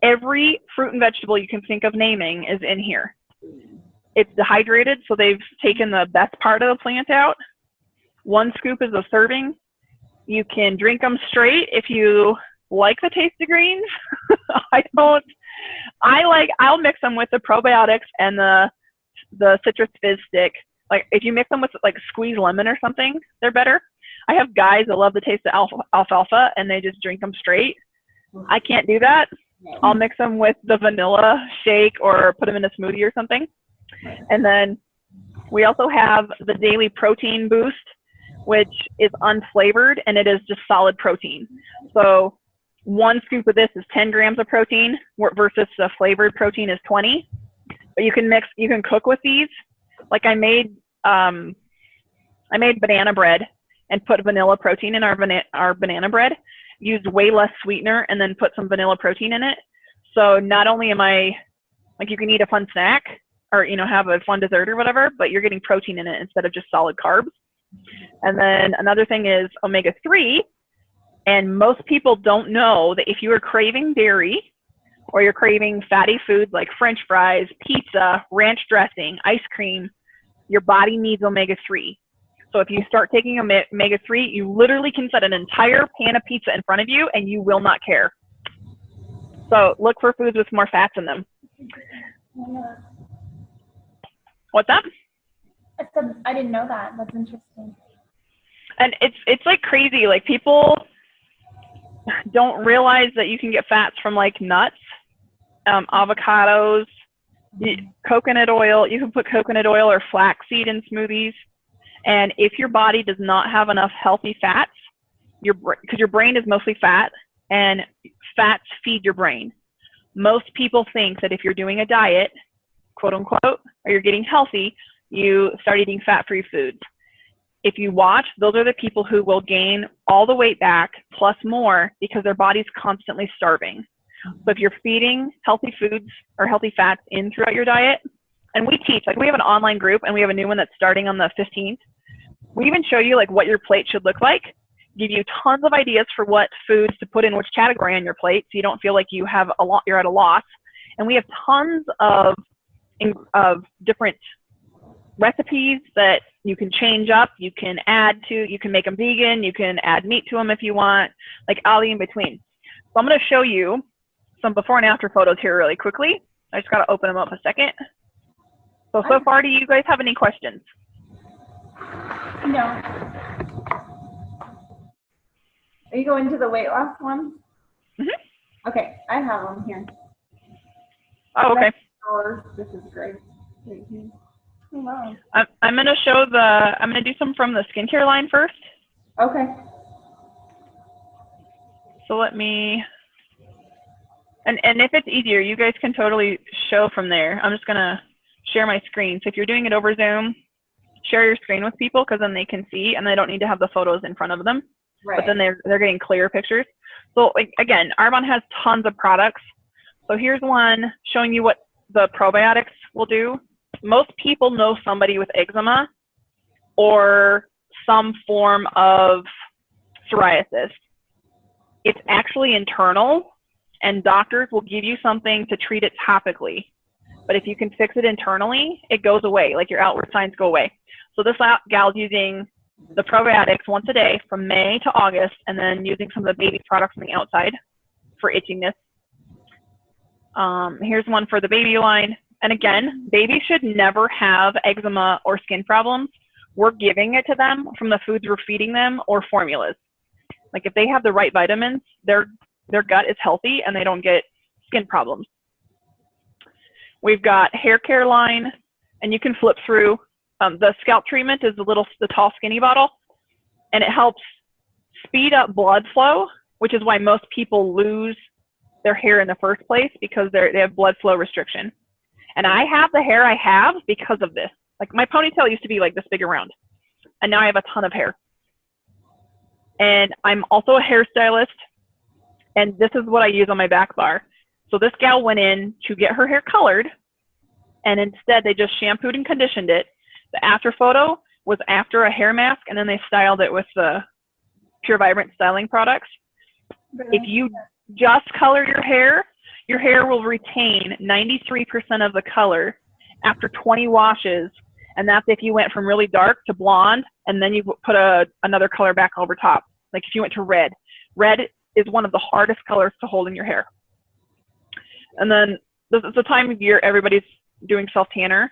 Every fruit and vegetable you can think of naming is in here. It's dehydrated, so they've taken the best part of the plant out. 1 scoop is a serving. You can drink them straight if you like the taste of greens. I'll mix them with the probiotics and the citrus fizz stick. Like if you mix them with like squeezed lemon or something, they're better. I have guys that love the taste of alfalfa and they just drink them straight. I can't do that. I'll mix them with the vanilla shake or put them in a smoothie or something. And then we also have the daily protein boost, which is unflavored and it is just solid protein. So 1 scoop of this is 10 grams of protein versus the flavored protein is 20. But you can cook with these. Like I made banana bread and put vanilla protein in our banana bread, used way less sweetener and then put some vanilla protein in it. So not only am I, like you can eat a fun snack or, you know, have a fun dessert or whatever, but you're getting protein in it instead of just solid carbs. And then another thing is omega-3. And most people don't know that if you are craving dairy or you're craving fatty foods like French fries, pizza, ranch dressing, ice cream, your body needs omega-3. So if you start taking omega-3, you literally can set an entire pan of pizza in front of you and you will not care. So look for foods with more fats in them. What's that? I didn't know that. That's interesting. And it's like crazy. Like people don't realize that you can get fats from like nuts, avocados, coconut oil. You can put coconut oil or flaxseed in smoothies. And if your body does not have enough healthy fats, because your brain is mostly fat and fats feed your brain. Most people think that if you're doing a diet, quote unquote, or you're getting healthy, you start eating fat-free foods. If you watch, those are the people who will gain all the weight back plus more because their body's constantly starving. So if you're feeding healthy foods or healthy fats in throughout your diet, and we teach, like we have an online group and we have a new one that's starting on the 15th. We even show you like what your plate should look like, give you tons of ideas for what foods to put in which category on your plate so you don't feel like you're at a loss. And we have tons of different recipes that you can change up, you can add to, you can make them vegan, you can add meat to them if you want, like all the in between. So I'm going to show you some before and after photos here really quickly. I just got to open them up a second. So far, do you guys have any questions? No. Are you going to the weight loss one? Mm-hmm. Okay, I have them here. Oh, okay. This is great. Oh, wow. I'm going to show I'm going to do some from the skincare line first. Okay. So let me, and if it's easier, you guys can totally show from there. I'm just going to share my screen. So if you're doing it over Zoom, share your screen with people because then they can see and they don't need to have the photos in front of them. Right. But then they're getting clear pictures. So like, again, Arbonne has tons of products. So here's one showing you what the probiotics will do. Most people know somebody with eczema or some form of psoriasis. It's actually internal and doctors will give you something to treat it topically. But if you can fix it internally, it goes away, like your outward signs go away. So this gal's using the probiotics once a day from May to August, and then using some of the baby products on the outside for itchiness. Here's one for the baby line. And again, babies should never have eczema or skin problems. We're giving it to them from the foods we're feeding them or formulas. Like if they have the right vitamins, their gut is healthy and they don't get skin problems. We've got hair care line, and you can flip through. The scalp treatment is the tall skinny bottle, and it helps speed up blood flow, which is why most people lose their hair in the first place because they have blood flow restriction. And I have the hair I have because of this. Like my ponytail used to be like this big around, and now I have a ton of hair. And I'm also a hairstylist, and this is what I use on my back bar. So this gal went in to get her hair colored, and instead they just shampooed and conditioned it. The after photo was after a hair mask, and then they styled it with the Pure Vibrant styling products. If you just color your hair will retain 93% of the color after 20 washes, and that's if you went from really dark to blonde, and then you put another color back over top. Like if you went to red. Red is one of the hardest colors to hold in your hair. And then this is the time of year everybody's doing self-tanner.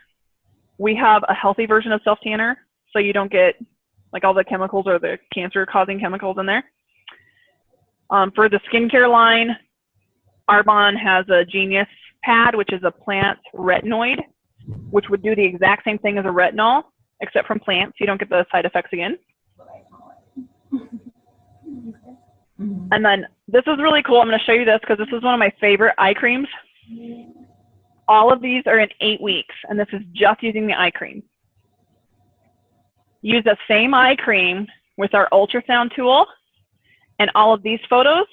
We have a healthy version of self-tanner, so you don't get like all the chemicals or the cancer-causing chemicals in there. For the skincare line, Arbonne has a Genius pad, which is a plant retinoid, which would do the exact same thing as a retinol, except from plants. You don't get the side effects again. And then this is really cool. I'm going to show you this because this is one of my favorite eye creams. All of these are in 8 weeks, and this is just using the eye cream. Use the same eye cream with our ultrasound tool, and all of these photos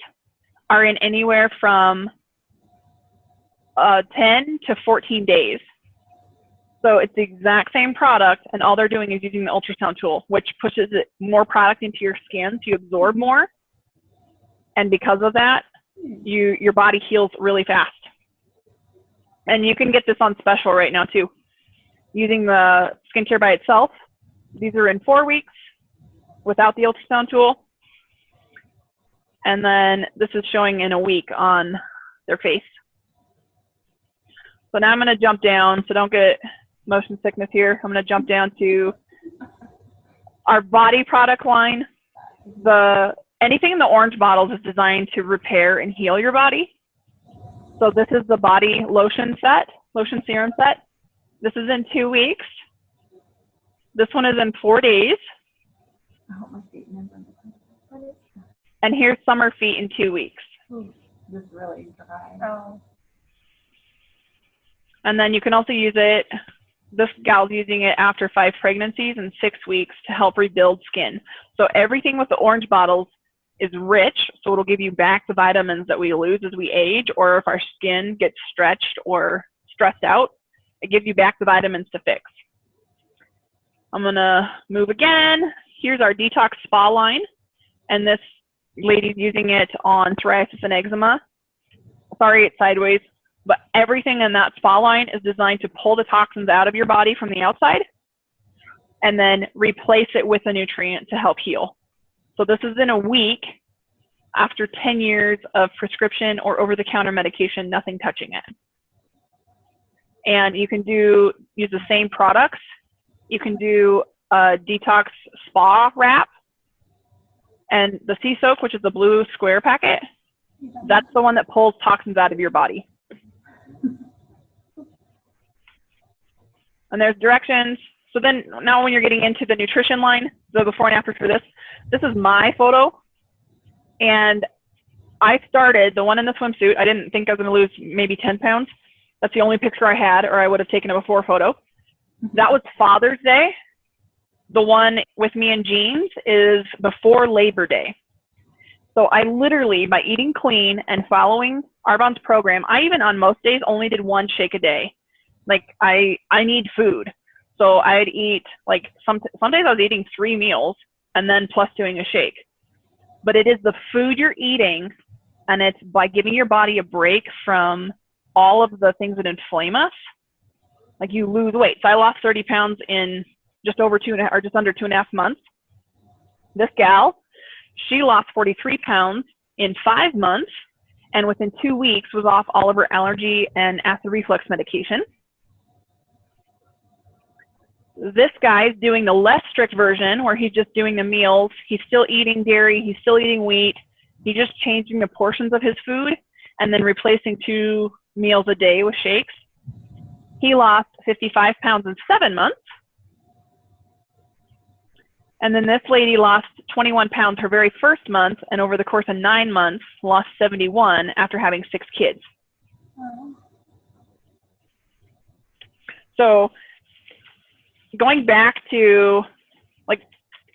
are in anywhere from 10 to 14 days. So it's the exact same product, and all they're doing is using the ultrasound tool, which pushes more product into your skin so you absorb more. And because of that, your body heals really fast. And you can get this on special right now too. Using the skincare by itself, these are in 4 weeks without the ultrasound tool. And then this is showing in a week on their face. So now I'm going to jump down, so don't get motion sickness here. I'm going to jump down to our body product line. Anything in the orange bottles is designed to repair and heal your body. So this is the body lotion set, lotion serum set. This is in 2 weeks. This one is in 4 days. And here's summer feet in 2 weeks. This really dry. Oh. And then you can also use it, this gal's using it after 5 pregnancies and 6 weeks to help rebuild skin. So everything with the orange bottles is rich, so it'll give you back the vitamins that we lose as we age, or if our skin gets stretched or stressed out, it gives you back the vitamins to fix. I'm gonna move again. Here's our Detox Spa line, and this lady's using it on psoriasis and eczema. Sorry, it's sideways, but everything in that spa line is designed to pull the toxins out of your body from the outside and then replace it with a nutrient to help heal. So this is in a week after 10 years of prescription or over-the-counter medication, nothing touching it. And you can use the same products. You can do a Detox Spa Wrap and the Sea Soak, which is the blue square packet. That's the one that pulls toxins out of your body. And there's directions. So then now when you're getting into the nutrition line, the before and after for this is my photo. And I started, the one in the swimsuit, I didn't think I was going to lose maybe 10 pounds. That's the only picture I had, or I would have taken a before photo. That was Father's Day. The one with me in jeans is before Labor Day. So I literally, by eating clean and following Arbonne's program, I even on most days only did 1 shake a day. Like I need food. So I'd eat, like some days I was eating 3 meals and then plus doing a shake. But it is the food you're eating, and it's by giving your body a break from all of the things that inflame us. Like you lose weight. So I lost 30 pounds in just over just under 2.5 months. This gal, she lost 43 pounds in 5 months, and within 2 weeks was off all of her allergy and acid reflux medication. This guy's doing the less strict version where he's just doing the meals. He's still eating dairy. He's still eating wheat. He's just changing the portions of his food and then replacing 2 meals a day with shakes. He lost 55 pounds in 7 months. And then this lady lost 21 pounds her very first month, and over the course of 9 months, lost 71 after having 6 kids. So going back to, like,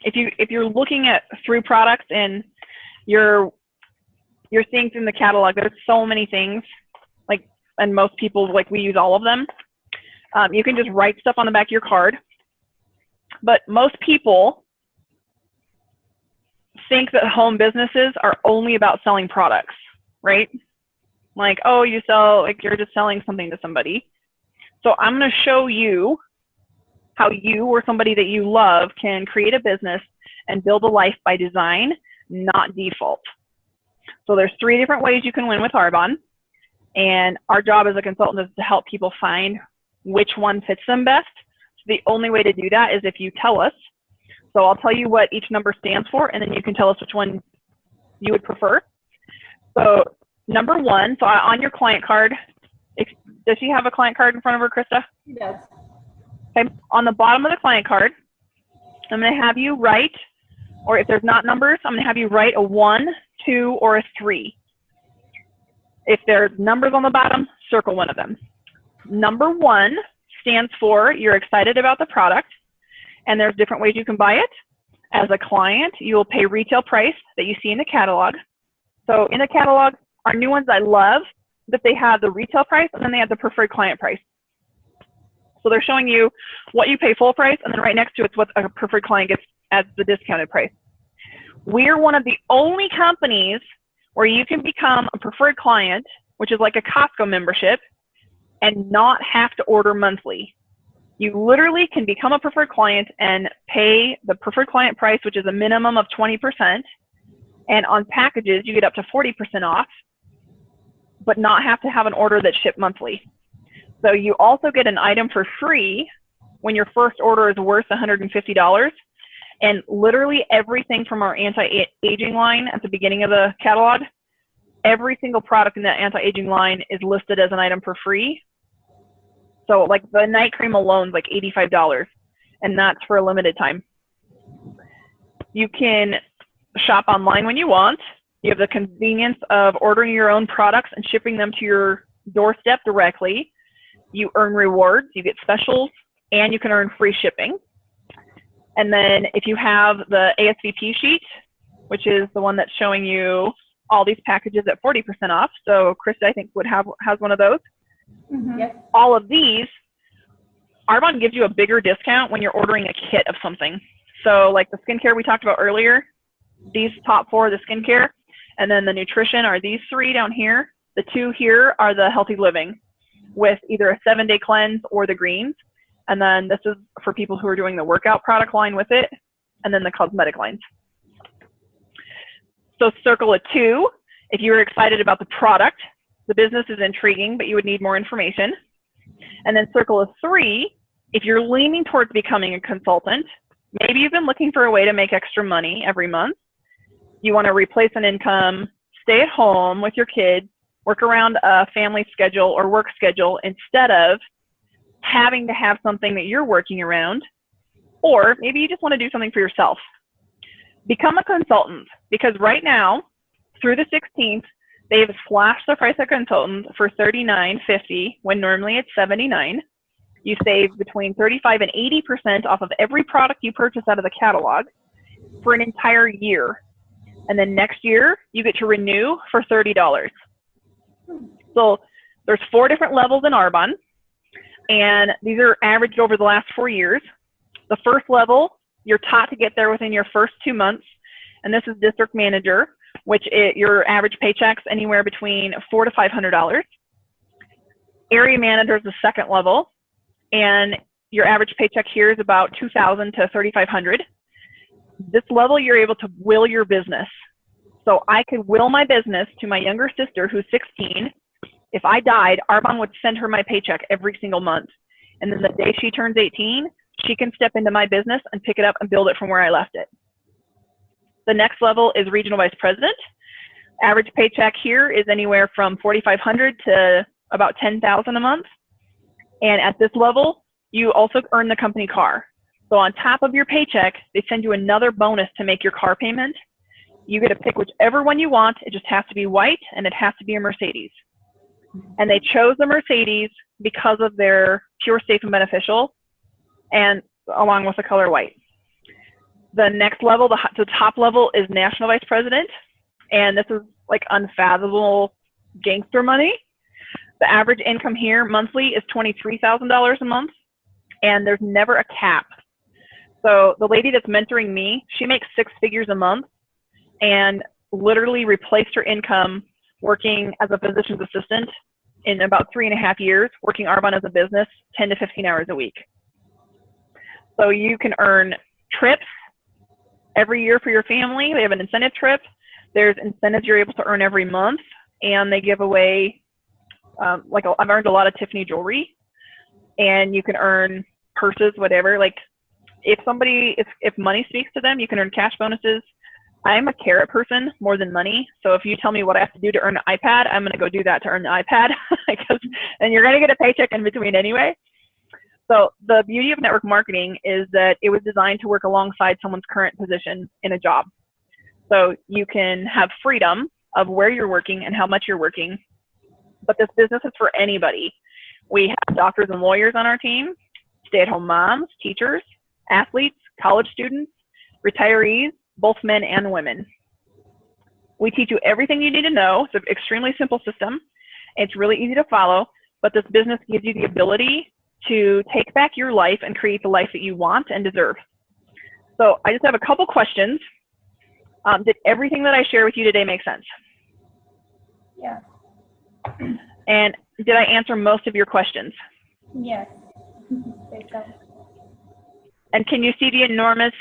if you're looking at through products and you're seeing through the catalog, there's so many things, like, and most people, like, we use all of them. You can just write stuff on the back of your card. But most people think that home businesses are only about selling products, right? Like, oh, you sell, like, you're just selling something to somebody. So I'm going to show you how you or somebody that you love can create a business and build a life by design, not default. So there's 3 different ways you can win with Arbonne. And our job as a consultant is to help people find which one fits them best. So the only way to do that is if you tell us. So I'll tell you what each number stands for, and then you can tell us which one you would prefer. So number 1, so on your client card, does she have a client card in front of her, Krista? She does. Okay. On the bottom of the client card, I'm going to have you write, or if there's not numbers, I'm going to have you write a 1, 2, or a 3. If there's numbers on the bottom, circle one of them. Number 1 stands for you're excited about the product, and there's different ways you can buy it. As a client, you will pay retail price that you see in the catalog. So in the catalog, our new ones I love that they have the retail price and then they have the preferred client price. So they're showing you what you pay full price, and then right next to it's what a preferred client gets as the discounted price. We're one of the only companies where you can become a preferred client, which is like a Costco membership, and not have to order monthly. You literally can become a preferred client and pay the preferred client price, which is a minimum of 20%. And on packages, you get up to 40% off, but not have to have an order that's shipped monthly. So you also get an item for free when your first order is worth $150. And literally everything from our anti-aging line at the beginning of the catalog, every single product in that anti-aging line is listed as an item for free. So like the night cream alone is like $85, and that's for a limited time. You can shop online when you want. You have the convenience of ordering your own products and shipping them to your doorstep directly. You earn rewards, you get specials, and you can earn free shipping. And then if you have the ASVP sheet, which is the one that's showing you all these packages at 40% off. So Krista, I think, has one of those. Mm-hmm. Yes. All of these, Arbonne gives you a bigger discount when you're ordering a kit of something. So like the skincare we talked about earlier, these top 4 are the skincare, and then the nutrition are these 3 down here. The 2 here are the healthy living with either a 7-day cleanse or the greens. And then this is for people who are doing the workout product line with it, and then the cosmetic lines. So circle a 2 if you're excited about the product. The business is intriguing, but you would need more information. And then circle a 3 if you're leaning towards becoming a consultant. Maybe you've been looking for a way to make extra money every month. You want to replace an income, stay at home with your kids, work around a family schedule or work schedule instead of having to have something that you're working around. Or maybe you just want to do something for yourself. Become a consultant, because right now, through the 16th, they've slashed the price of consultant for $39.50 when normally it's $79. You save between 35 and 80% off of every product you purchase out of the catalog for an entire year. And then next year, you get to renew for $30. So there's 4 different levels in Arbonne, and these are averaged over the last 4 years. The first level, you're taught to get there within your first 2 months, and this is district manager, which your average paycheck's anywhere between $400 to $500. Area manager is the second level, and your average paycheck here is about $2,000 to $3,500. This level, you're able to will your business. So I could will my business to my younger sister who's 16. If I died, Arbonne would send her my paycheck every single month. And then the day she turns 18, she can step into my business and pick it up and build it from where I left it. The next level is regional vice president. Average paycheck here is anywhere from $4,500 to about $10,000 a month. And at this level, you also earn the company car. So on top of your paycheck, they send you another bonus to make your car payment. You get to pick whichever one you want. It just has to be white, and it has to be a Mercedes. And they chose the Mercedes because of their pure, safe, and beneficial, and along with the color white. The next level, the top level, is national vice president, and this is like unfathomable gangster money. The average income here monthly is $23,000 a month, and there's never a cap. So the lady that's mentoring me, she makes 6 figures a month and literally replaced her income working as a physician's assistant in about 3.5 years, working Arbonne as a business 10 to 15 hours a week. So you can earn trips every year for your family. They have an incentive trip. There's incentives you're able to earn every month, and they give away, like I've earned a lot of Tiffany jewelry, and you can earn purses, whatever. Like if money speaks to them, you can earn cash bonuses. I'm a carrot person more than money. So if you tell me what I have to do to earn an iPad, I'm going to go do that to earn the iPad, and you're going to get a paycheck in between anyway. So the beauty of network marketing is that it was designed to work alongside someone's current position in a job. So you can have freedom of where you're working and how much you're working, but this business is for anybody. We have doctors and lawyers on our team, stay-at-home moms, teachers, athletes, college students, retirees, both men and women. We teach you everything you need to know. It's an extremely simple system. It's really easy to follow, but this business gives you the ability to take back your life and create the life that you want and deserve. So I just have a couple questions. Did everything that I share with you today make sense? Yeah. And did I answer most of your questions? Yes. And can you see the enormous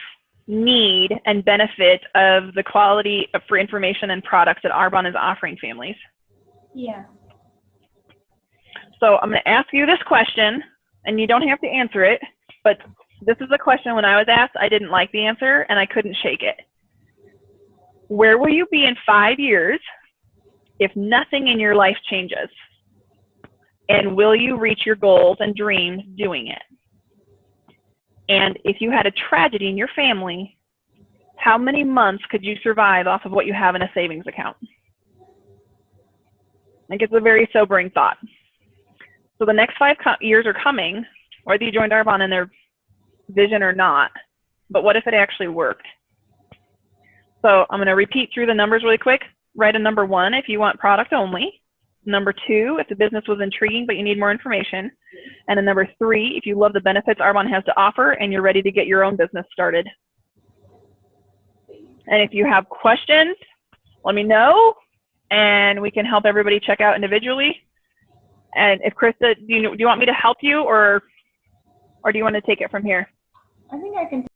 need and benefit of the quality of free information and products that Arbonne is offering families? Yeah. So I'm going to ask you this question, and you don't have to answer it, but this is a question when I was asked, I didn't like the answer and I couldn't shake it. Where will you be in 5 years if nothing in your life changes? And will you reach your goals and dreams doing it? And if you had a tragedy in your family, how many months could you survive off of what you have in a savings account? I think it's a very sobering thought. So the next 5 years are coming, whether you joined Arbonne in their vision or not, but what if it actually worked? So I'm going to repeat through the numbers really quick. Write a number 1 if you want product only. Number 2, if the business was intriguing but you need more information. And then number 3, if you love the benefits Arbonne has to offer and you're ready to get your own business started. And if you have questions, let me know, and we can help everybody check out individually. And if Krista, do you want me to help you, or do you want to take it from here? I think I can